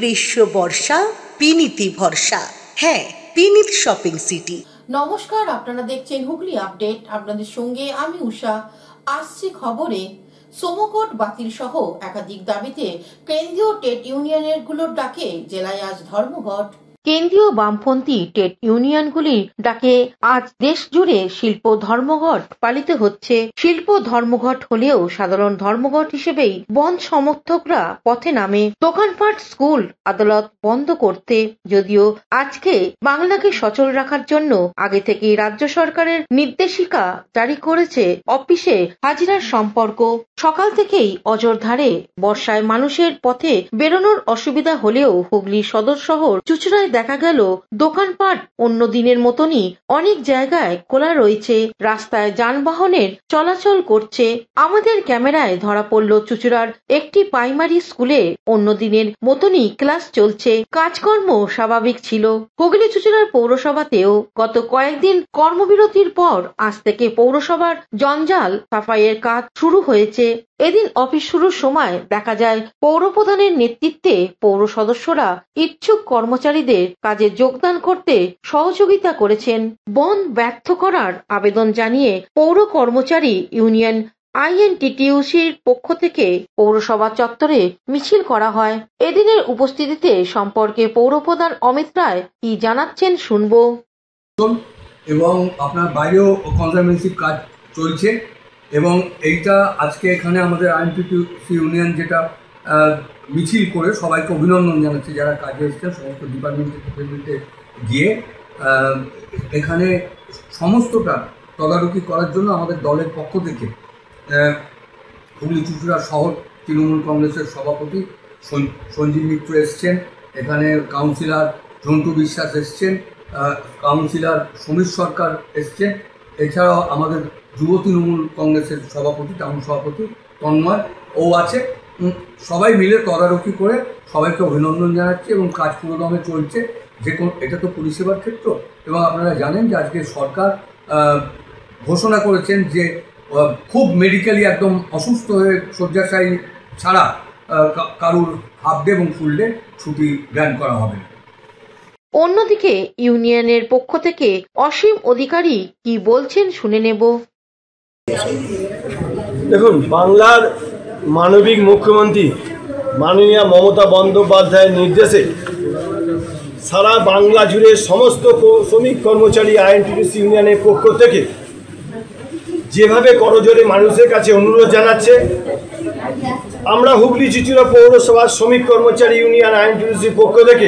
গ্রীষ্ম বর্ষা বিনীতি ভরসা। হ্যাঁ, বিনীত শপিং সিটি। নমস্কার, আপনারা দেখছেন হুগলি আপডেট। আপনাদের সঙ্গে আমি উষা। আসছি খবরে। সমকট বাতিল সহ একাধিক দাবিতে কেন্দ্রীয় ট্রেড ইউনিয়নের গুলোর ডাকে জেলায় আজ ধর্মঘট। কেন্দ্রীয় বামপন্থী ট্রেড ইউনিয়নগুলির ডাকে আজ দেশ জুড়ে শিল্প ধর্মঘট পালিত হচ্ছে। শিল্প ধর্মঘট হলেও সাধারণ ধর্মঘট হিসেবেই বন্ধ সমর্থকরা পথে নামে দোকানপাট, স্কুল, আদালত বন্ধ করতে। যদিও আজকে বাংলাকে সচল রাখার জন্য আগে থেকেই রাজ্য সরকারের নির্দেশিকা জারি করেছে অফিসে হাজিরার সম্পর্ক। সকাল থেকেই অজরধারে বর্ষায় মানুষের পথে বেরোনোর অসুবিধা হলেও হুগলি সদর শহর চুঁচুড়ায় দেখা গেল দোকানপাট অন্য দিনের মতনই অনেক জায়গায় খোলা রয়েছে, রাস্তায় যানবাহনের চলাচল করছে। আমাদের ক্যামেরায় ধরা পড়ল চুঁচুড়ার একটি প্রাইমারি স্কুলে অন্য দিনের মতনই ক্লাস চলছে, কাজকর্ম স্বাভাবিক ছিল। হুগলি চুঁচুড়ার পৌরসভাতেও গত কয়েকদিন কর্মবিরতির পর আজ থেকে পৌরসভার জঞ্জাল সাফাইয়ের কাজ শুরু হয়েছে। এদিন অফিস শুরুর সময় দেখা যায় পৌরপ্রধানের নেতৃত্বে পৌর সদস্যরা ইচ্ছুক কর্মচারীদের কাজে যোগদান করতে সহযোগিতা করেছেন। বন্ধ ব্যর্থ করার আবেদন জানিয়ে পৌর কর্মচারী ইউনিয়ন আইএনটিটিইউসির পক্ষ থেকে পৌরসভা চত্বরে মিছিল করা হয়। এদিনের উপস্থিতিতে সম্পর্কে পৌরপ্রধান অমিত রায় কি জানাচ্ছেন শুনবো। এবং আপনার বাইরেও কনজারভেন্সি কাজ চলছে এবং এইটা আজকে এখানে আমাদের আইএনটিটিইউসি ইউনিয়ন যেটা মিছিল করে সবাইকে অভিনন্দন জানাচ্ছে যারা কাজে এসেছেন, সমস্ত ডিপার্টমেন্টে গিয়ে এখানে সমস্তটা তদারকি করার জন্য আমাদের দলের পক্ষ থেকে হুগলি চুঁচুড়া শহর তৃণমূল কংগ্রেসের সভাপতি সঞ্জীব মিত্র এসছেন, এখানে কাউন্সিলর ঝন্টু বিশ্বাস এসছেন, কাউন্সিলর সমীর সরকার এসছেন, এছাড়াও আমাদের যুব তৃণমূল কংগ্রেসের সভাপতি টাউন সভাপতি তন্ময় ও আছে। সবাই মিলে তদারকি করে সবাইকে অভিনন্দন জানাচ্ছি এবং কাজ পুরোদমে চলছে। যে কোনো এটা তো পরিষেবার ক্ষেত্র এবং আপনারা জানেন যে আজকে সরকার ঘোষণা করেছেন যে খুব মেডিকেলি একদম অসুস্থ হয়ে শয্যাশায়ী ছাড়া কারুর হাফ ডে এবং ফুল ডে ছুটি গ্রান্ট করা হবে না। অন্যদিকে ইউনিয়নের পক্ষ থেকে অসীম অধিকারী কি বলছেন শুনে নেব। দেখুন, বাংলার মানবিক মুখ্যমন্ত্রী মাননীয় মমতা বন্দ্যোপাধ্যায়ের নির্দেশে সারা বাংলা জুড়ে সমস্ত শ্রমিক কর্মচারী আইএনটিটিইউসি ইউনিয়নের পক্ষ থেকে যেভাবে করজোড়ে মানুষের কাছে অনুরোধ জানাচ্ছে, আমরা হুগলি চুঁচুড়া পৌরসভার শ্রমিক কর্মচারী ইউনিয়ন আইএনটিটিইউসির পক্ষ থেকে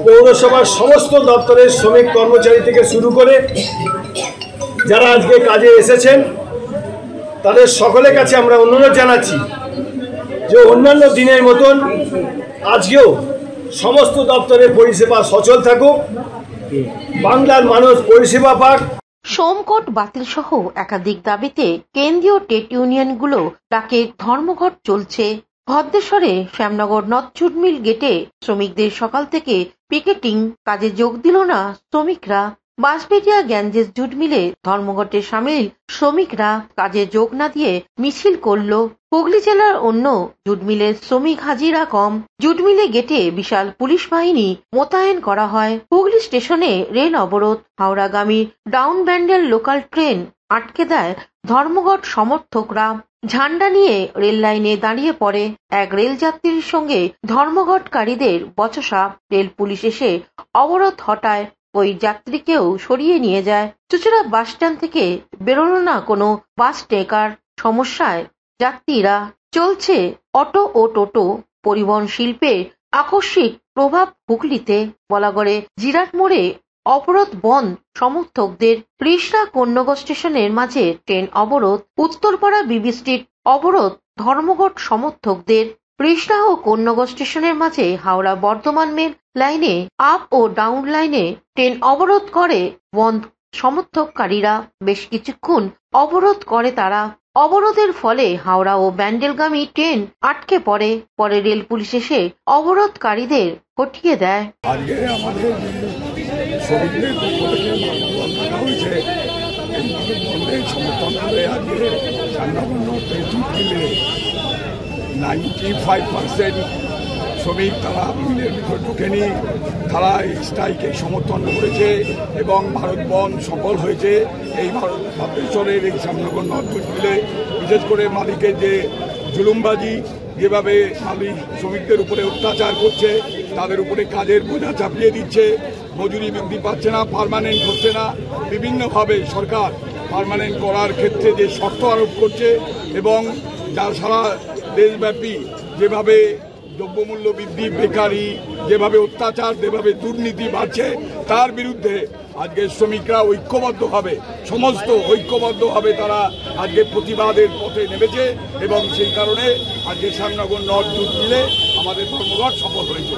পৌরসভার সমস্ত দপ্তরের শ্রমিক কর্মচারী থেকে শুরু করে যারা আজকে কাজে এসেছেন তাদের সকলের কাছে আমরা অনুরোধ জানাচ্ছি যে অন্যান্য দিনের মতন আজকেও সমস্ত দপ্তরের পরিষেবা সচল থাকুক, বাংলার মানুষ পরিষেবা পাক। সোমকট বাতিল সহ একাধিক দাবিতে কেন্দ্রীয় ট্রেড ইউনিয়নগুলো ডাকে ধর্মঘট চলছে। ভদ্রেশ্বরে শ্যামনগর নর্থ জুট মিল গেটে শ্রমিকদের সকাল থেকে পিকেটিং, কাজে যোগ দিল না শ্রমিকরা। বাঁশবেড়িয়া গ্যাঞ্জেস জুট মিলে ধর্মঘটে সামিল শ্রমিকরা কাজে যোগ না দিয়ে মিছিল করল। হুগলি জেলার অন্য জুট মিলের শ্রমিক হাজিরা কম, জুট মিলে গেটে বিশাল পুলিশ বাহিনী মোতায়েন করা হয়। হুগলি স্টেশনে রেল অবরোধ, হাওড়াগামী ডাউন ব্যান্ডেল লোকাল ট্রেন আটকে দেয় ধর্মঘট সমর্থকরা। ঝান্ডা নিয়ে রেল লাইনে দাঁড়িয়ে পড়ে এক রেল যাত্রীর সঙ্গে ধর্মঘটকারীদের বচসা। রেল পুলিশ এসে অবরোধ হটায়, ওই যাত্রীকেও সরিয়ে নিয়ে যায়। চুঁচুড়া বাস স্ট্যান্ড থেকে বেরোলো না কোনো বাস ট্রেকার, সমস্যায় যাত্রীরা। চলছে অটো ও টোটো পরিবহন শিল্পে আকস্মিক প্রভাব হুগলিতে। বলাগড়ে জিরাট মোড়ে অবরোধ বন্ধ সমর্থকদের। রিষড়া কন্যগর স্টেশনের মাঝে ট্রেন অবরোধ। উত্তরপাড়া বিবি স্ট্রিট অবরোধ ধর্মঘট সমর্থকদের। রিষড়া ও কন্যগর স্টেশনের মাঝে হাওড়া বর্ধমান মেল লাইনে আপ ও ডাউন লাইনে ট্রেন অবরোধ করে বন্ধ সমর্থককারীরা। বেশ কিছুক্ষণ অবরোধ করে তারা। অবরোধের ফলে হাওড়া ও ব্যান্ডেলগামী ট্রেন আটকে পড়ে। পরে রেল পুলিশ এসে অবরোধকারীদের হটিয়ে দেয়। শ্রমিক তারা মিলের ভিতরে ঢোকেনি, তারা এই স্ট্রাইকে সমর্থন করেছে এবং ভারত বন্ধ সফল হয়েছে। এই ভারতেশ্বরের এই শ্যামনগর নর্থ মিলে বিশেষ করে মালিকের যে জুলুমবাজি, যেভাবে মালিক শ্রমিকদের উপরে অত্যাচার করছে, তাদের উপরে কাজের বোঝা চাপিয়ে দিচ্ছে, মজুরি বৃদ্ধি পাচ্ছে না, পার্মানেন্ট হচ্ছে না, বিভিন্নভাবে সরকার পার্মানেন্ট করার ক্ষেত্রে যে শর্ত আরোপ করছে এবং যা সারা দেশব্যাপী যেভাবে দ্রব্যমূল্য বৃদ্ধি, বেকারি, যেভাবে অত্যাচার, যেভাবে দুর্নীতি বাড়ছে, তার বিরুদ্ধে আজকে শ্রমিকরা ঐক্যবদ্ধভাবে ঐক্যবদ্ধভাবে তারা আজকে প্রতিবাদের পথে নেমেছে এবং সেই কারণে আজকে শ্যামনগর নর্থ জুট মিলে আমাদের ধর্মঘট সফল হয়েছে।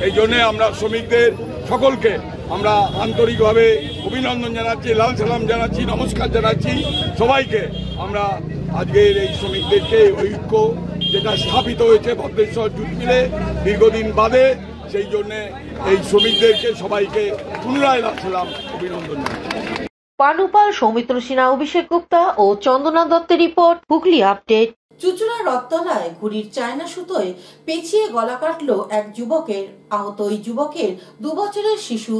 এই জন্যে আমরা শ্রমিকদের সকলকে আমরা আন্তরিকভাবে অভিনন্দন জানাচ্ছি, লাল সালাম জানাচ্ছি, নমস্কার জানাচ্ছি সবাইকে। আমরা আজকের এই শ্রমিকদেরকে ঐক্য যেটা স্থাপিত হয়েছে ভদ্রেশ্বর জুট মিলে দীর্ঘদিন বাদে, সেই জন্যে এই শ্রমিকদেরকে সবাইকে পুনরায় লাল সালাম অভিনন্দন জানাচ্ছি। পানুপাল, সৌমিত্র সিনহা, অভিষেক গুপ্তা ও চন্দনা দত্তের রিপোর্ট, হুগলি আপডেট। চুচুড়া রথতলায় ঘুড়ির চায়না সুতোয় পেঁচিয়ে গলা কাটল এক যুবকের, আহত ওই যুবকের 2 বছরের শিশু।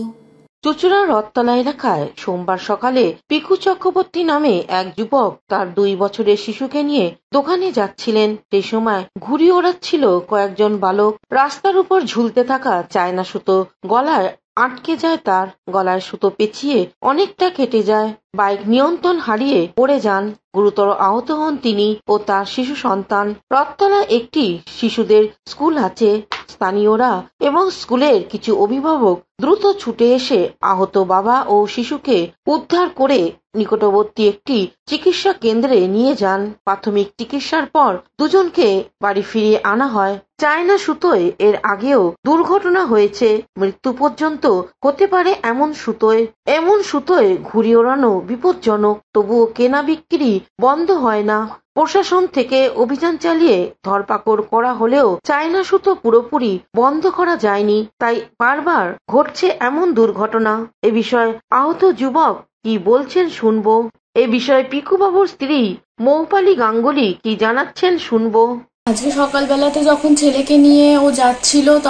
চুচুড়া রথতলা এলাকায় সোমবার সকালে পিকু চক্রবর্তী নামে এক যুবক তার 2 বছরের শিশুকে নিয়ে দোকানে যাচ্ছিলেন। সেই সময় ঘুড়ি ওড়াচ্ছিল কয়েকজন বালক। রাস্তার উপর ঝুলতে থাকা চায়না সুতো গলায় আটকে যায়, তার গলায় সুতো পেঁচিয়ে অনেকটা কেটে যায়। বাইক নিয়ন্ত্রণ হারিয়ে পড়ে যান। গুরুতর আহত হন তিনি ও তার শিশু সন্তান। রথতলা একটি শিশুদের স্কুল আছে। স্থানীয়রা এবং স্কুলের কিছু অভিভাবক দ্রুত ছুটে এসে আহত বাবা ও শিশুকে উদ্ধার করে নিকটবর্তী একটি চিকিৎসা কেন্দ্রে নিয়ে যান। প্রাথমিক চিকিৎসার পর দুজনকে বাড়ি ফিরিয়ে আনা হয়। চায়না সুতোয় এর আগেও দুর্ঘটনা হয়েছে। মৃত্যু পর্যন্ত হতে পারে এমন সুতোয় ঘুড়ি ওড়ানো বিপজ্জনক। তবুও কেনা বিক্রি বন্ধ হয় না। প্রশাসন থেকে অভিযান চালিয়ে ধরপাকড় করা হলেও চায়না সুতো পুরোপুরি বন্ধ করা যায়নি। তাই বারবার ঘটছে এমন দুর্ঘটনা। এ বিষয়ে আহত যুবক কি বলছেন শুনবো। এ বিষয়ে পিকুবাবুর স্ত্রী মৌপালি গাঙ্গুলি কি জানাচ্ছেন শুনবো। আজকে সকালবেলাতে যখন ছেলেকে নিয়ে ও যাচ্ছিল, তো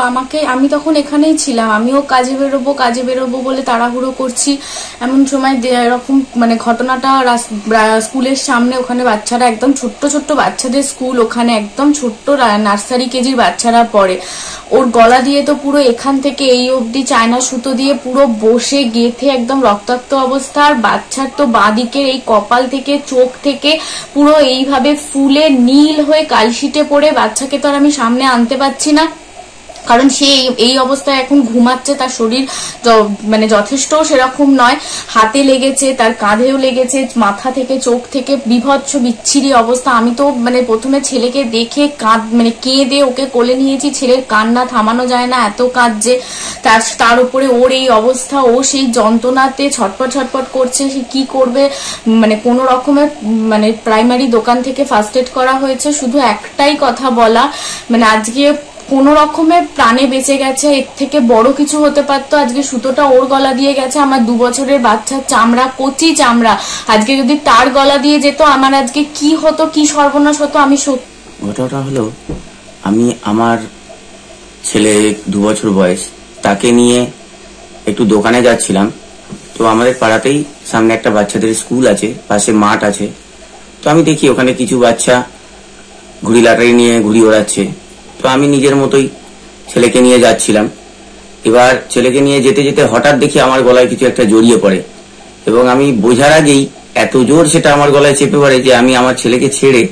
আমি তখন এখানেই ছিলাম। আমিও কাজে বেরোবো বলে তাড়াহুড়ো করছি। এমন সময় এরকম ঘটনাটা স্কুলের সামনে, ওখানে বাচ্চারা একদম ছোট্ট বাচ্চাদের স্কুল, ওখানে একদম ছোট্ট নার্সারি কেজির বাচ্চারা পড়ে। ওর গলা দিয়ে তো পুরো এখান থেকে এই অবধি চায়না সুতো দিয়ে পুরো বসে গেঁথে একদম রক্তাক্ত অবস্থা। আর বাচ্চার তো বাঁদিকের এই কপাল থেকে, চোখ থেকে পুরো এইভাবে ফুলে নীল হয়ে কালশিটে পড়ে। বাচ্চাকে তো আর আমি সামনে আনতে পারছি না, কারণ সে এই অবস্থায় এখন ঘুমাচ্ছে। তার শরীর যথেষ্ট সেরকম নয়। হাতে লেগেছে, তার কাঁধেও লেগেছে, মাথা থেকে চোখ থেকে বিভৎস বিচ্ছিরি অবস্থা। আমি তো প্রথমে ছেলেকে দেখে কেঁদে ওকে কোলে নিয়েছি। ছেলের কান্না থামানো যায় না, এত কাঁদছে। তার উপরে ওর এই অবস্থা, ও সেই যন্ত্রণাতে ছটপট করছে। সে কি করবে, কোনো রকমের প্রাইমারি দোকান থেকে ফার্স্ট এড করা হয়েছে। শুধু একটাই কথা বলা, আজকে কোনো রকমের প্রাণে বেঁচে গেছে। এর থেকে বড় কিছু হতে পারতো। আজকে সুতোটা ওর গলা দিয়ে গেছে। আমার 2 বছরের বাচ্চার চামড়া, কচি চামড়া, আজকে যদি তার গলা দিয়ে যেত, আমার আজকে কি হতো, কি সর্বনাশ হতো। ঘটনাটা হলো, আমি আমার ছেলে 2 বছর বয়স, তাকে নিয়ে একটু দোকানে যাচ্ছিলাম। তো আমাদের পাড়াতেই সামনে একটা বাচ্চাদের স্কুল আছে, পাশে মাঠ আছে। তো আমি দেখি ওখানে কিছু বাচ্চা ঘুড়ি লাটারি নিয়ে ঘুড়ি ওড়াচ্ছে। তো আমি নিজের মতোই ছেলেকে নিয়ে যাচ্ছিলাম। এবার ছেলেকে নিয়ে যেতে যেতে হঠাৎ দেখি আমার গলায় কিছু একটা জড়িয়ে পড়ে, এবং আমি বোঝার আগেই এত জোর সেটা আমার গলায় চেপে পড়ে যে আমি আমার ছেলেকে ছেড়ে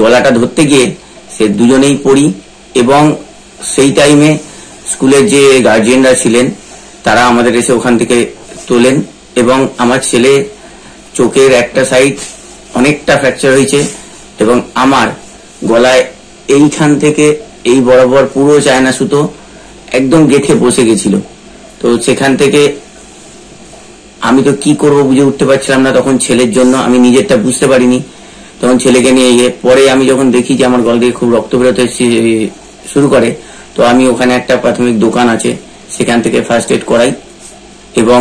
গলাটা ধরতে গিয়ে সে দুজনেই পড়ি। এবং সেই টাইমে স্কুলের যে গার্জিয়ানরা ছিলেন তারা আমাদের এসে ওখান থেকে তোলেন, এবং আমার ছেলে চোখের একটা সাইড অনেকটা ফ্র্যাকচার হয়েছে, এবং আমার গলায় এইখান থেকে এই বরাবর পুরো চায়না সুতো একদম গেঁথে বসে গেছিল। তো সেখান থেকে আমি তো কি করব বুঝে উঠতে পারছিলাম না। তখন ছেলের জন্য আমি নিজেরটা বুঝতে পারিনি। তখন ছেলেকে নিয়ে পরে আমি যখন দেখি যে আমার গলা দিয়ে খুব রক্ত বেরোতে শুরু করে, তো আমি ওখানে একটা প্রাথমিক দোকান আছে, সেখান থেকে ফার্স্ট এড করাই, এবং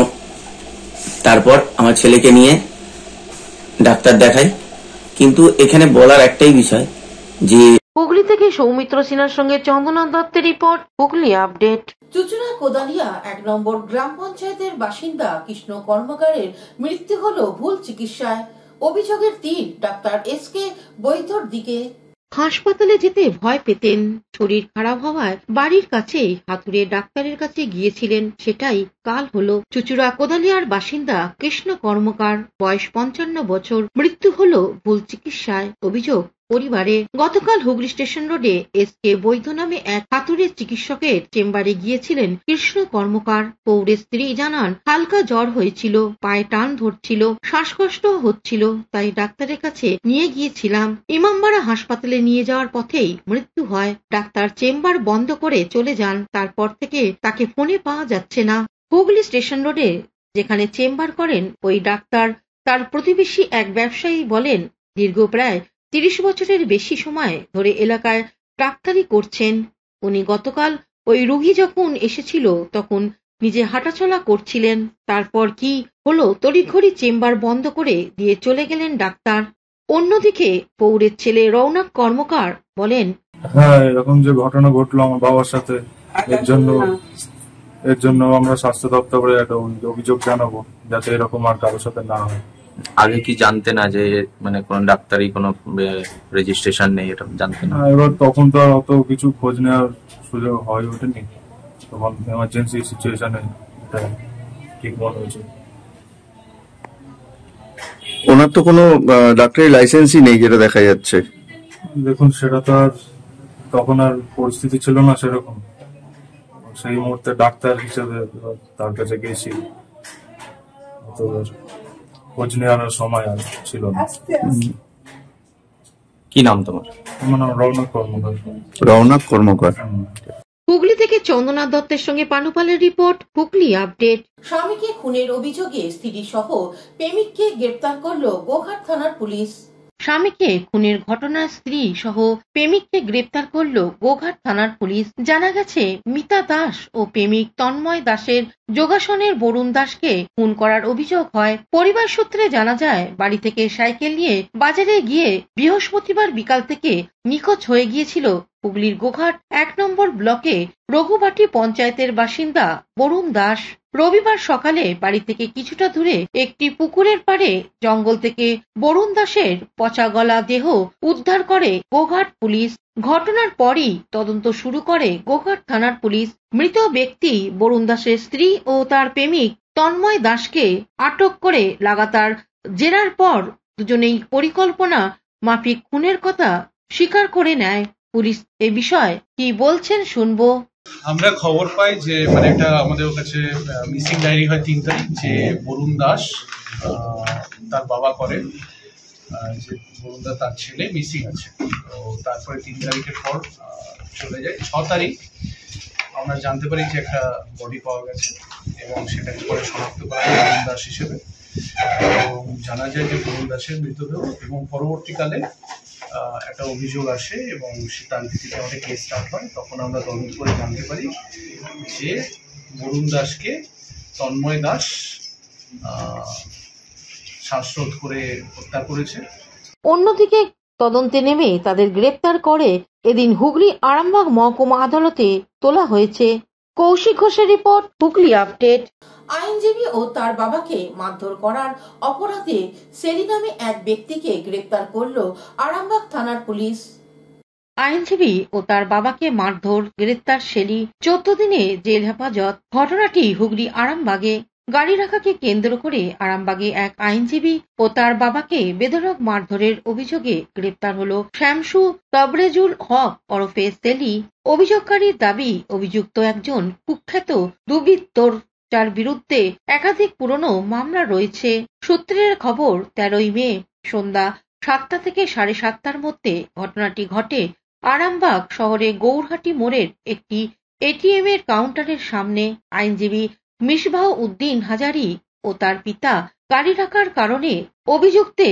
তারপর আমার ছেলেকে নিয়ে ডাক্তার দেখাই। কিন্তু এখানে বলার একটাই বিষয় যে হুগলি থেকে সৌমিত্র সিনহার সঙ্গে চন্দনা দত্তের রিপোর্ট, হুগলি আপডেট। চুচুড়া কোদালিয়া 1 নম্বর গ্রাম পঞ্চায়েতের বাসিন্দা কৃষ্ণ কর্মকারের মৃত্যু হলো ভুল চিকিৎসায়। অভিযোগের তীর ডাক্তার এসকে বৈদ্যর দিকে। হাসপাতালে যেতে ভয় পেতেন, শরীর খারাপ হওয়ায় বাড়ির কাছেই হাতুড়ে ডাক্তারের কাছে গিয়েছিলেন, সেটাই কাল হলো। চুচুড়া কোদালিয়ার বাসিন্দা কৃষ্ণ কর্মকার, বয়স 55 বছর, মৃত্যু হলো ভুল চিকিৎসায়। অভিযোগ পরিবারে। গতকাল হুগলি স্টেশন রোডে এসকে বৈদ্য নামে এক হাতুড়ে চিকিৎসকের চেম্বারে গিয়েছিলেন কৃষ্ণ কর্মকার। পৌরের স্ত্রী জানান, হালকা জ্বর হয়েছিল, পায়ে টান ধরছিল, শ্বাসকষ্ট হচ্ছিল, তাই ডাক্তারের কাছে নিয়ে গিয়েছিলাম। ইমামবাড়া হাসপাতালে নিয়ে যাওয়ার পথেই মৃত্যু হয়। ডাক্তার চেম্বার বন্ধ করে চলে যান, তারপর থেকে তাকে ফোনে পাওয়া যাচ্ছে না। হুগলি স্টেশন রোডে যেখানে চেম্বার করেন ওই ডাক্তার, তার প্রতিবেশী এক ব্যবসায়ী বলেন, দীর্ঘ প্রায় 30 বছরের বেশি সময় ধরে এলাকায় ডাক্তারি করছেন। উনি গতকাল ওই রোগী যখন এসেছিল তখন নিজে হাঁটাচলা করছিলেন। তারপর কি হলো, তড়িঘড়ি চেম্বার বন্ধ করে দিয়ে চলে গেলেন ডাক্তার। অন্যদিকে পৌরের ছেলে রৌনক কর্মকার বলেন, হ্যাঁ, এরকম যে ঘটনা ঘটলো আমার বাবার সাথে, এর জন্য আমরা স্বাস্থ্য দপ্তরে একটা অভিযোগ জানাবো, যাতে এরকম আর কারোর সাথে না হয়। আগে কি জানতে না যে মানে কোন ডাক্তারি কোনো রেজিস্ট্রেশন নেই, এটা জানতে না? এবার তখন তো আর অত কিছু খোঁজ নেওয়ার সুযোগ হয়ে ওঠেনি, তখন এমার্জেন্সি সিচুয়েশনে এটা ঠিক মনে হয়েছে। ওনার তো কোনো ডাক্তারি লাইসেন্সই নেই যেটা দেখা যাচ্ছে। দেখুন, সেটা তো আর তখন আর পরিস্থিতি ছিল না সেরকম। সেই মুহূর্তে ডাক্তার হিসেবে তার কাছে গেছি, খোঁজ নেওয়ার সময় আর ছিল না। কি নাম তোমার? আমার নাম রৌনক কর্মকার। রৌনক কর্মকার। হুগলি থেকে চন্দনা দত্তের সঙ্গে পানুপালের রিপোর্ট, হুগলি আপডেট। স্বামীকে খুনের অভিযোগে স্ত্রী সহ প্রেমিককে গ্রেপ্তার করলো গোঘাট থানার পুলিশ। স্বামীকে খুনের ঘটনায় স্ত্রী সহ প্রেমিককে গ্রেপ্তার করল গোঘাট থানার পুলিশ। জানা গেছে, মিতা দাস ও প্রেমিক তন্ময় দাসের যোগাসনের বরুণ দাসকে খুন করার অভিযোগ হয়। পরিবার সূত্রে জানা যায়, বাড়ি থেকে সাইকেল নিয়ে বাজারে গিয়ে বৃহস্পতিবার বিকাল থেকে নিখোঁজ হয়ে গিয়েছিল হুগলির গোঘাট 1 নম্বর ব্লকে রঘুবাটি পঞ্চায়েতের বাসিন্দা বরুণ দাস। রবিবার সকালে বাড়ি থেকে কিছুটা দূরে একটি পুকুরের পাড়ে জঙ্গল থেকে বরুণ দাসের পচা গলা দেহ উদ্ধার করে গোঘাট পুলিশ। ঘটনার পরই তদন্ত শুরু করে গোঘাট থানার পুলিশ। মৃত ব্যক্তি বরুণ দাসের স্ত্রী ও তার প্রেমিক তন্ময় দাসকে আটক করে লাগাতার জেরার পর দুজনেই পরিকল্পনা মাফিক খুনের কথা স্বীকার করে নেয়। পুলিশ এ বিষয়ে কি বলছেন শুনবো। আমরা খবর পাই যে মানে একটা আমাদের কাছে মিসিং ডায়েরি হয় 3 তারিখ, যে বরুণ দাস তার বাবা করেন, যে বরুণ দাস তার ছেলে মিসিং আছে। তো তারপরে 3 তারিখের পর চলে যায়। 6 তারিখ আমরা জানতে পারি যে একটা বডি পাওয়া গেছে এবং সেটাকে পরে শনাক্ত করা হয় বরুণ দাস হিসেবে। এবং জানা যায় যে বরুণ দাসের মৃতদেহ, এবং পরবর্তীকালে একটা অভিযোগ আসে এবং তার ভিত্তিতে আমাদের কেস স্টার্ট হয়। তখন আমরা তদন্ত করে জানতে পারি যে বরুণ দাসকে তন্ময় দাস শ্বাসরোধ করে হত্যা করেছে। অন্যদিকে তদন্তে নেমে তাদের গ্রেপ্তার করে এদিন হুগলি আরামবাগ মহকুমা আদালতে তোলা হয়েছে। কৌশিক ঘোষের রিপোর্ট, হুগলি আপডেট। আইনজীবী ও তার বাবাকে মারধর করার অপরাধে সেলি নামে এক ব্যক্তিকে গ্রেপ্তার করলো আরামবাগ থানার পুলিশ। আইনজীবী ও তার বাবাকে মারধর, গ্রেপ্তার সেলি, 14 দিনে জেল হেফাজত। ঘটনাটি হুগলি আরামবাগে। গাড়ি রাখাকে কেন্দ্র করে আরামবাগে এক আইনজীবী ও তার বাবাকে বেধড়ক মারধরের অভিযোগে গ্রেপ্তার হলো শামসু তবরেজুল হক ওরফে সেলি। অভিযোগকারীর দাবি, অভিযুক্ত একজন কুখ্যাত দুর্বৃত্তর, যার বিরুদ্ধে একাধিক পুরনো মামলা রয়েছে। সূত্রের খবর, 13ই মে সন্ধ্যা 7টা থেকে 7:30টার মধ্যে ঘটনাটি ঘটে আরামবাগ শহরে গৌরহাটি মোড়ের একটি এটিএম এর কাউন্টারের সামনে। আইনজীবী মিসবাহ উদ্দিন হাজারি ও তার পিতা গাড়ি রাখার কারণে অভিযুক্তে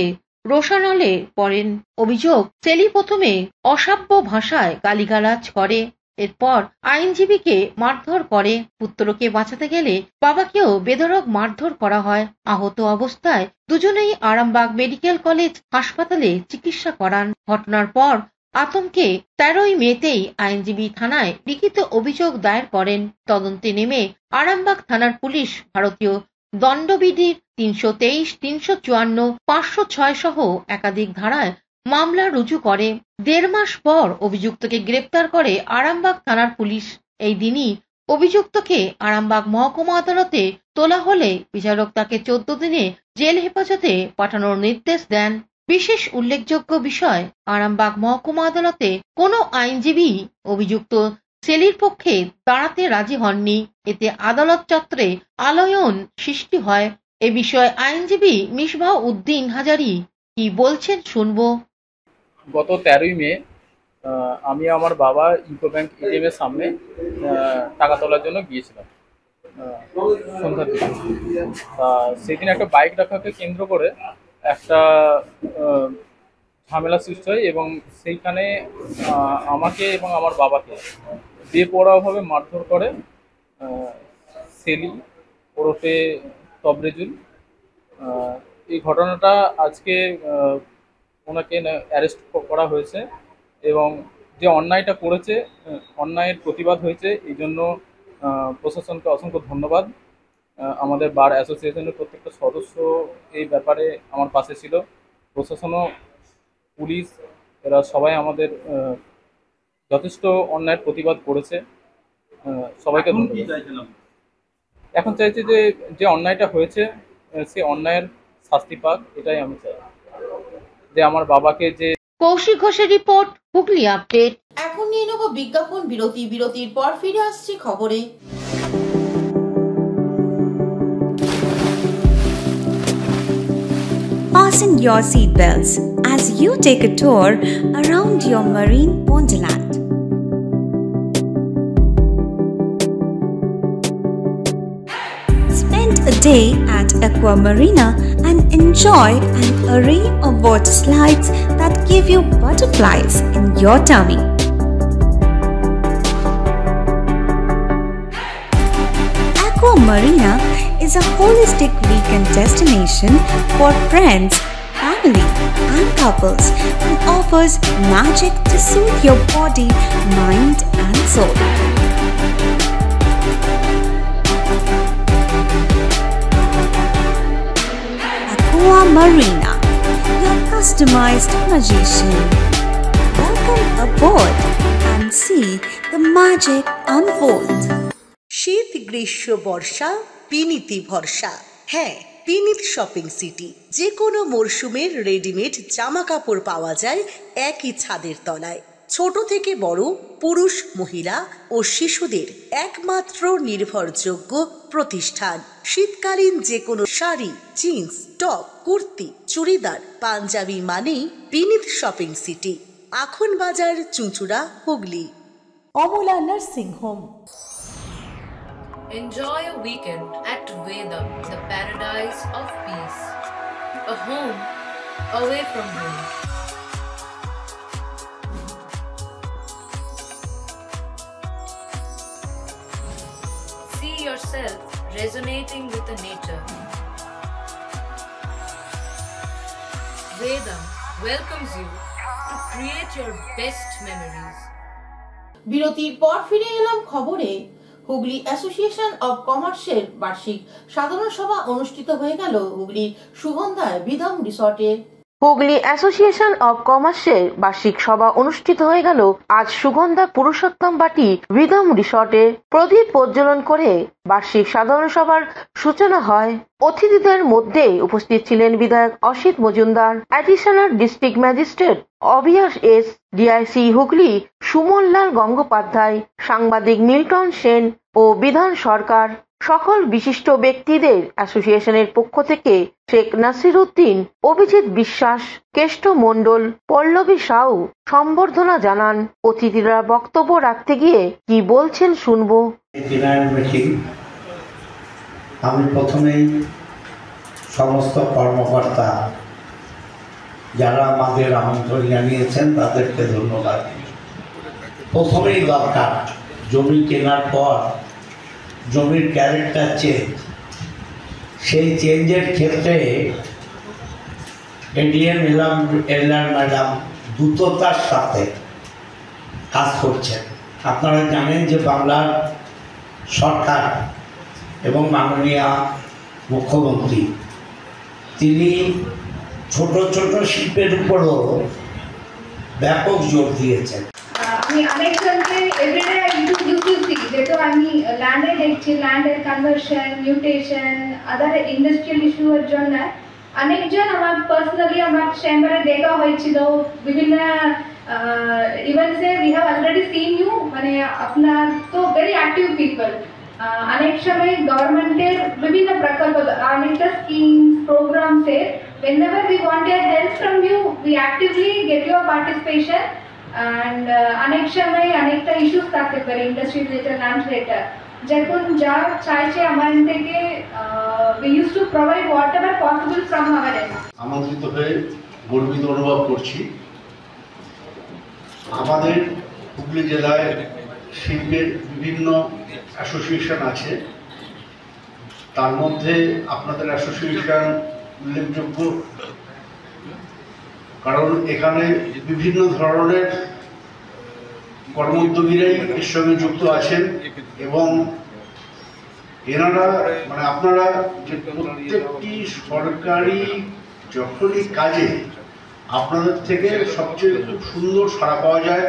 রোশানলে পড়েন। অভিযোগ, সেলি প্রথমে অসভ্য ভাষায় গালিগালাজ করে, এরপর আইনজীবীকে মারধর করে। পুত্রকে বাঁচাতে গেলে বাবাকেও বেধড়ক মারধর করা হয়। আহত অবস্থায় দুজনেই আরামবাগ মেডিকেল কলেজ হাসপাতালে চিকিৎসা করান। ঘটনার পর আতঙ্কে 13ই মেতেই আইনজীবী থানায় লিখিত অভিযোগ দায়ের করেন। তদন্তে নেমে আরামবাগ থানার পুলিশ ভারতীয় দণ্ডবিধির 323, 354, 506 সহ একাধিক ধারায় মামলা রুজু করে। 1.5 মাস পর অভিযুক্তকে গ্রেপ্তার করে আরামবাগ থানার পুলিশ। এই দিনই অভিযুক্তকে আরামবাগ মহকুমা আদালতে তোলা হলে বিচারক তাকে 14 দিনে জেল হেফাজতে পাঠানোর নির্দেশ দেন। বিশেষ উল্লেখযোগ্য বিষয়, আরামবাগ মহকুমা আদালতে কোনো আইনজীবী অভিযুক্ত সেলির পক্ষে দাঁড়াতে রাজি হননি। এতে আদালত চত্বরে আলোড়ন সৃষ্টি হয়। এ বিষয়ে আইনজীবী মিসবাহ উদ্দিন হাজারি কি বলছেন শুনবো। গত 13ই মে আমি আমার বাবা ইউকো ব্যাংক এটিএম এর সামনে টাকা তোলার জন্য গিয়েছিলাম সন্ধ্যার দিকে। সেদিন একটা বাইক রাখাকে কেন্দ্র করে একটা ঝামেলা সৃষ্টি হয় এবং সেইখানে আমাকে এবং আমার বাবাকে বেপরোয়াভাবে মারধর করে সেলি ওরফে তবরেজুল। এই ঘটনাটা আজকে ওনাকে অ্যারেস্ট করা হয়েছে এবং যে অন্যায়টা করেছে, অন্যায়ের প্রতিবাদ হয়েছে। এই জন্য প্রশাসনকে অসংখ্য ধন্যবাদ। আমাদের বার অ্যাসোসিয়েশনের প্রত্যেকটা সদস্য এই ব্যাপারে আমার পাশে ছিল। প্রশাসনও, পুলিশ, এরা সবাই আমাদের যথেষ্ট অন্যায়ের প্রতিবাদ করেছে। সবাইকে ধন্যবাদ। এখন চাইছি যে অন্যায়টা হয়েছে সে অন্যায়ের শাস্তি পাক, এটাই আমি চাই। যে আমার বাবাকে যে কৌশিক ঘোষের রিপোর্ট, হুগলি আপডেট। এখন নিয়ে নেব বিজ্ঞাপন বিরতি। বিরতির পর ফিরে আসছি খবরে। Fasten your seatbelts as you take a tour around your marine wonderland. Spend a day at Aqua Marina and enjoy an array of water slides that give you butterflies in your tummy. Aqua Marina is a holistic weekend destination for friends, family, and couples and offers magic to soothe your body, mind, and soul. Aqua Marina, your customized magician. Welcome aboard and see the magic unfold. শীত, গ্রীষ্ম, বর্ষা, বিনীতি ভরসা। হ্যাঁ, বিনীত Shopping city. যে কোনো মরশুমের readymade জামা কাপড় পাওয়া যায় একই ছাদের তলায়। ছোট থেকে বড়, পুরুষ, মহিলা ও শিশুদের একমাত্র নির্ভরযোগ্য প্রতিষ্ঠান। শীতকালীন যে কোনো শাড়ি, জিন্স, টপ, কুর্তি, চুড়িদার, পাঞ্জাবি মানেই বিনীত শপিং সিটি। আখন বাজার, চুঁচুড়া, Hooghly. Amala nursing home. Enjoy a weekend at Vedam, the paradise of peace. A home away from home. See yourself resonating with the nature. Vedam welcomes you to create your best memories. বিরতির পর ফিরে এলাম খবরে। Hooghly association of কমার্সের বার্ষিক সাধারণ সভা অনুষ্ঠিত হয়ে গেল হুগলির সুগন্ধায় বিধাম রিসর্টে। হুগলি অ্যাসোসিয়েশন অব কমার্সের বার্ষিক সভা অনুষ্ঠিত হয়ে গেল আজ সুগন্ধা পুরুষোত্তম বাটি রিদম রিসর্টে। প্রদীপ প্রজ্বলন করে বার্ষিক সাধারণ সভার সূচনা হয়। অতিথিদের মধ্যে উপস্থিত ছিলেন বিধায়ক Asit Majumdar, additional district magistrate Abhiyas S, DIC Hooghly Sumanlal Gangopadhyay, সাংবাদিক মিল্টন সেন ও বিধান সরকার। সকল বিশিষ্ট ব্যক্তিদের অ্যাসোসিয়েশনের পক্ষ থেকে শেখ নাসির উদ্দিন, অভিজিৎ বিশ্বাস, কেষ্ট মণ্ডল, পল্লবী সাউ সম্বর্ধনা জানান। অতিথিরা বক্তব্য রাখতে গিয়ে কি বলছেন শুনবো। আমি প্রথমেই সমস্ত কর্মকর্তা যারা আমাদের আমন্ত্রণ জানিয়েছেন তাদেরকে ধন্যবাদ। প্রথমেই দরকার জমি কেনার পর জমির ক্যারেক্টার চেঞ্জ, সেই চেঞ্জের ক্ষেত্রে এডিএম এলার ম্যাডাম দ্রুততার সাথে কাজ করছেন। আপনারা জানেন যে বাংলার সরকার এবং মাননীয় মুখ্যমন্ত্রী তিনি ছোট ছোট শিল্পের উপরও ব্যাপক জোর দিয়েছেন। আমি আরেকজনকে এভরিডে ইউটিউব যেহেতু আমি ল্যান্ডে দেখছি, ল্যান্ডের কনভার্সন, মিউটেশন, আদার ইন্ডাস্ট্রিয়াল ইস্যুর জন্য অনেকজন আমার পার্সোনালি আমার চেম্বারে দেখা হয়েছিল বিভিন্ন ইভেন্টসে। We have already seen you, মানে আপনার তো ভেরি অ্যাক্টিভ পিপল। অনেক সময় গভর্নমেন্টের বিভিন্ন প্রকল্প, অনেকটা schemes, প্রোগ্রামসে whenever we want a help from you, we actively get your participation. And অনেক সময় অনেকটা ইস্যুস থাকতে পারে ইন্ডাস্ট্রি রিলেটেড, ল্যান্ড রিলেটেড, যখন যা চাইছে আমার থেকে we used to provide whatever possible from our end. আমন্ত্রিত হয়ে গর্বিত অনুভব করছি। আমাদের হুগলি জেলায় শিল্পের বিভিন্ন অ্যাসোসিয়েশন আছে, তার মধ্যে আপনাদের অ্যাসোসিয়েশন উল্লেখযোগ্য, কারণ এখানে বিভিন্ন ধরনের কর্মোদ্যোগীরাই এর সঙ্গে যুক্ত আছেন এবং এনারা মানে আপনারা যে প্রত্যেকটি সরকারি যখনই কাজে আপনাদের থেকে সবচেয়ে খুব সুন্দর সাড়া পাওয়া যায়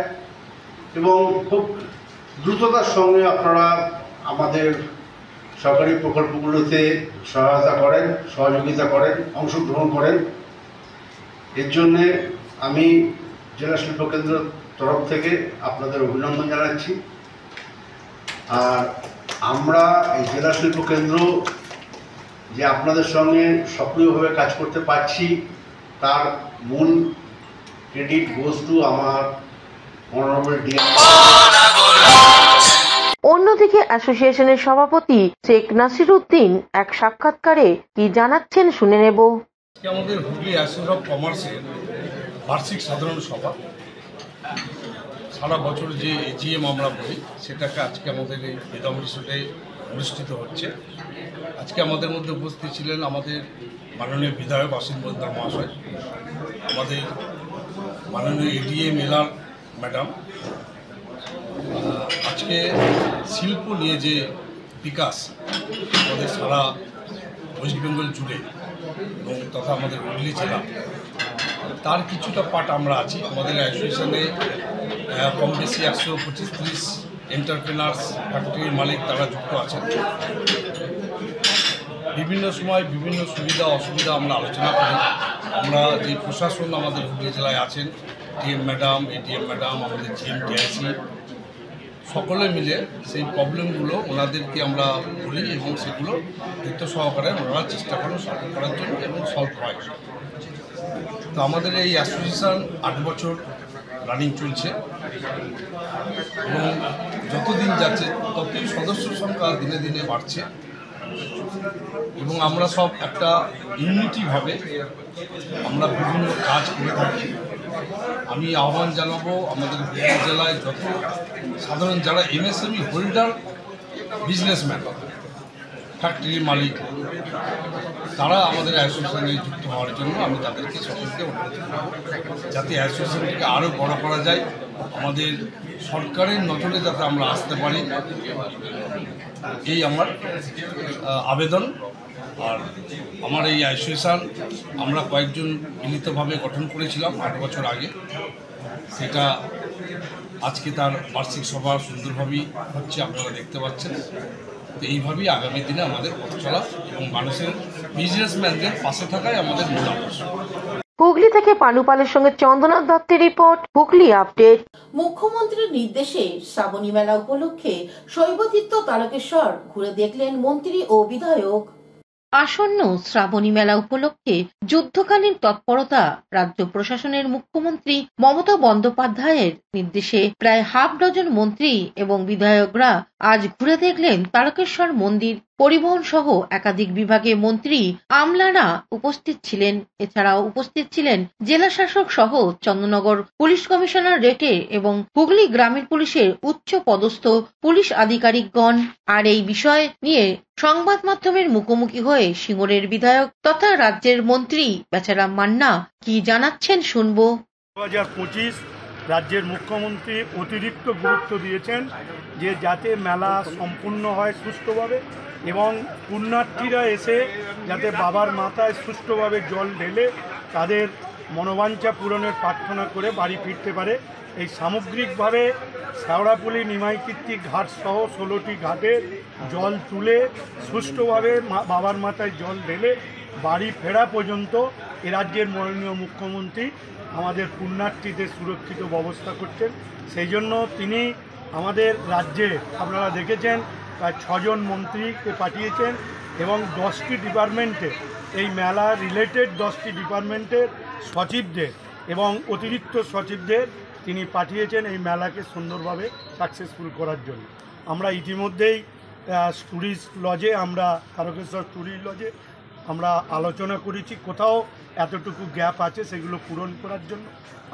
এবং খুব দ্রুততার সঙ্গে আপনারা আমাদের সরকারি প্রকল্পগুলোতে সহায়তা করেন, সহযোগিতা করেন, অংশগ্রহণ করেন। এর জন্যে আমি জেলা শিল্পকেন্দ্রের তরফ থেকে আপনাদের অভিনন্দন জানাচ্ছি। আর আমরা এই জেলা শিল্পকেন্দ্র যে আপনাদের সঙ্গে সক্রিয়ভাবে কাজ করতে পারছি তার মূল ক্রেডিট গোজ টু আমার অনারেবল ডিএম। অন্যদিকে অ্যাসোসিয়েশনের সভাপতি শেখ নাসির উদ্দিন এক সাক্ষাৎকারে কি জানাচ্ছেন শুনে নেব। আমাদের হুগলি অ্যাসোসিয়েশন অফ কমার্সের বার্ষিক সাধারণ সভা, সারা বছর যে এজিএম আমরা বলি সেটাকে আজকে আমাদের এই বেদম রিসোর্টে অনুষ্ঠিত হচ্ছে। আজকে আমাদের মধ্যে উপস্থিত ছিলেন আমাদের মাননীয় বিধায়ক অসীম মজুমদার মহাশয়, আমাদের মাননীয় এডিএম এলআর ম্যাডাম। আজকে শিল্প নিয়ে যে বিকাশ আমাদের সারা ওয়েস্ট বেঙ্গল জুড়ে এবং তথা আমাদের হুগলি জেলা, তার কিছুটা পার্ট আমরা আছি। আমাদের অ্যাসোসিয়েশনে কম বেশি 125-30 এন্টারপ্রেনার্স, ফ্যাক্টরির মালিক তারা যুক্ত আছেন। বিভিন্ন সময় বিভিন্ন সুবিধা অসুবিধা আমরা আলোচনা করি। আমরা যে প্রশাসন আমাদের হুগলি জেলায় আছেন, ডিএম ম্যাডাম, এডিএম ম্যাডাম, আমাদের জিএম টিআইসি, সকলে মিলে সেই প্রবলেমগুলো ওনাদেরকে আমরা বলি এবং সেগুলো দায়িত্ব সহকারে ওনারা চেষ্টা করেন সলভ করার জন্য এবং সলভ হয়। তো আমাদের এই অ্যাসোসিয়েশন 8 বছর রানিং চলছে এবং যতদিন যাচ্ছে ততই সদস্য সংখ্যা দিনে দিনে বাড়ছে এবং আমরা সব একটা ইউনিটিভাবে আমরা বিভিন্ন কাজ করে থাকি। আমি আহ্বান জানাবো আমাদের হুগলি জেলায় যত সাধারণ যারা এমএসএমই হোল্ডার, বিজনেসম্যান, ফ্যাক্টরির মালিক, তারা আমাদের অ্যাসোসিয়েশনে যুক্ত হওয়ার জন্য আমি তাদেরকে সকলকে অনুরোধ করব যাতে অ্যাসোসিয়েশনটিকে আরও বড় করা যায়, আমাদের সরকারের নজরে যাতে আমরা আসতে পারি, এই আমার আবেদন। আর আমার এই অ্যাসোসিয়েশন আমরা কয়েকজন মিলিতভাবে গঠন করেছিলাম 8 বছর আগে, সেটা আজকে তার বার্ষিক সভা সুন্দরভাবেই হচ্ছে, আপনারা দেখতে পাচ্ছেন। তো এইভাবেই আগামী দিনে আমাদের পথ চলা এবং মানুষের বিজনেসম্যানদের পাশে থাকাই আমাদের মূল আদর্শ। হুগলি থেকে পানুপালের সঙ্গে চন্দ্রনাথ দত্তের রিপোর্ট, হুগলি আপডেট। মুখ্যমন্ত্রীর নির্দেশে শ্রাবণী মেলা উপলক্ষে শৈবতীর্থ তারকেশ্বর ঘুরে দেখলেন মন্ত্রী ও বিধায়ক। আসন্ন শ্রাবণী মেলা উপলক্ষে যুদ্ধকালীন তৎপরতা রাজ্য প্রশাসনের মুখ্যমন্ত্রী মমতা বন্দ্যোপাধ্যায়ের নির্দেশে প্রায় হাফ ডজন মন্ত্রী এবং বিধায়করা আজ ঘুরে দেখলেন তারকেশ্বর মন্দির। পরিবহন সহ একাধিক বিভাগে মন্ত্রী আমলারা উপস্থিত ছিলেন। এছাড়াও উপস্থিত ছিলেন জেলা শাসক সহ চন্দননগর পুলিশ কমিশনার রেটে এবং হুগলি গ্রামীণ পুলিশের উচ্চ পদস্থ পুলিশ আধিকারিকগণ। আর এই বিষয় নিয়ে সংবাদ মাধ্যমের মুখোমুখি হয়ে সিঙ্গুরের বিধায়ক তথা রাজ্যের মন্ত্রী বেচারাম মান্না কি জানাচ্ছেন শুনবো। 2025 রাজ্যের মুখ্যমন্ত্রী অতিরিক্ত গুরুত্ব দিয়েছেন যে যাতে মেলা সম্পূর্ণ হয় সুষ্ঠুভাবে এবং পুণ্যার্থীরা এসে যাতে বাবার মাথায় সুষ্ঠুভাবে জল ঢেলে তাদের মনোবাঞ্ছা পূরণের প্রার্থনা করে বাড়ি ফিরতে পারে। এই সামগ্রিকভাবে শেওড়াফুলি নিমাই কীর্তি ঘাট সহ 16টি ঘাটে জল তুলে সুষ্ঠুভাবে বাবার মাথায় জল ঢেলে বাড়ি ফেরা পর্যন্ত এ রাজ্যের মাননীয় মুখ্যমন্ত্রী আমাদের পুণ্যার্থীদের সুরক্ষিত ব্যবস্থা করছেন। সেই জন্য তিনি আমাদের রাজ্যে আপনারা দেখেছেন প্রায় 6 জন মন্ত্রীকে পাঠিয়েছেন এবং 10টি ডিপার্টমেন্টে এই মেলা রিলেটেড 10টি ডিপার্টমেন্টের সচিবদের এবং অতিরিক্ত সচিবদের তিনি পাঠিয়েছেন এই মেলাকে সুন্দরভাবে সাকসেসফুল করার জন্য। আমরা ইতিমধ্যেই ট্যুরিস্ট লজে আমরা তারকেশ্বর ট্যুরিস্ট লজে আমরা আলোচনা করেছি, কোথাও এতটুকু গ্যাপ আছে সেগুলো পূরণ করার জন্য।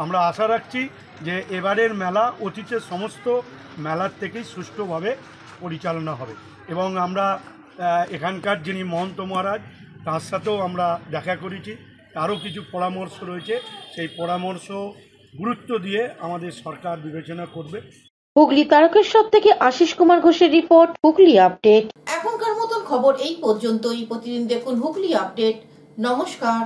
আমরা আশা রাখছি যে এবারের মেলা অতীতের সমস্ত মেলার থেকেই সুষ্ঠুভাবে পরিচালনা হবে এবং আমরা এখানকার যিনি মহন্ত মহারাজ তার সাথেও আমরা দেখা করেছি, তারও কিছু পরামর্শ রয়েছে, সেই পরামর্শ গুরুত্ব দিয়ে আমাদের সরকার বিবেচনা করবে। হুগলি তারকেশ্বর থেকে আশিস কুমার ঘোষের রিপোর্ট, হুগলি আপডেট। এখনকার মতন খবর এই পর্যন্তই। প্রতিদিন দেখুন হুগলি আপডেট। নমস্কার।